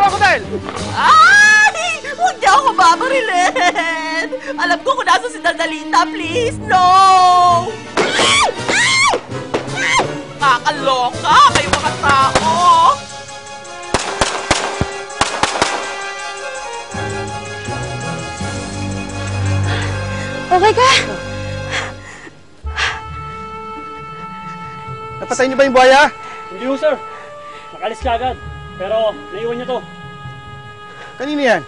Crocodile! Ay! Huwag niya ako babarilin! Alam ko kung nasa si Daldalita, please! No! Kakaloka kayo mga tao! Okay ka? Napatay niyo ba yung buhaya? Hindi ho, sir. Nakalis ka agad. Pero naiwan niya to. Kanino yan?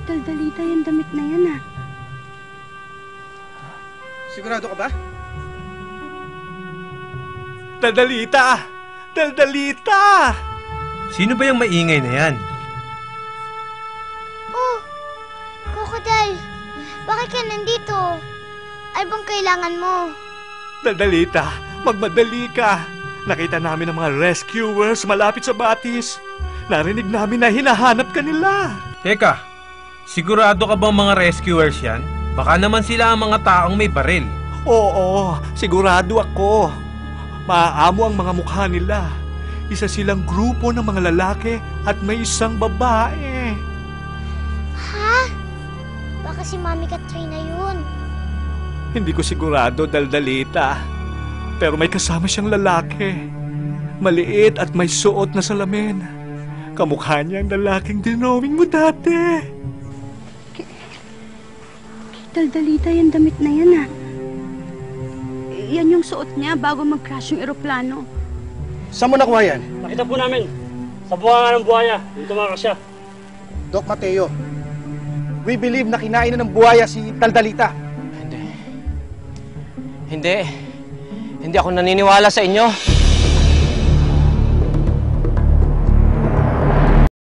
Daldalita yung damit na yan, ah. Sigurado ka ba? Daldalita! Daldalita! Sino ba yung maingay na yan? Oh, Crocodile, bakit ka nandito? Ay bang kailangan mo? Daldalita, magmadali ka. Nakita namin ang mga rescuers malapit sa batis. Narinig namin na hinahanap ka nila. Teka, sigurado ka bang mga rescuers yan? Baka naman sila ang mga taong may baril. Oo, sigurado ako. Maaamo ang mga mukha nila. Isa silang grupo ng mga lalaki at may isang babae. Ha? Baka si Mami Katrina yun. Hindi ko sigurado, Daldalita. Pero may kasama siyang lalaki. Maliit at may suot na salamin. Kamukha niya ang lalaking dinowing mo dati. Daldalita yung damit na yan, ah. Yan yung suot niya bago mag-crash yung eroplano. Saan mo nakuha yan? Nakita po namin. Sa buhanga ng buhaya. Yung tumakas siya. Doc Mateo, we believe na kinain na ng buhaya si Daldalita. Hindi ako naniniwala sa inyo.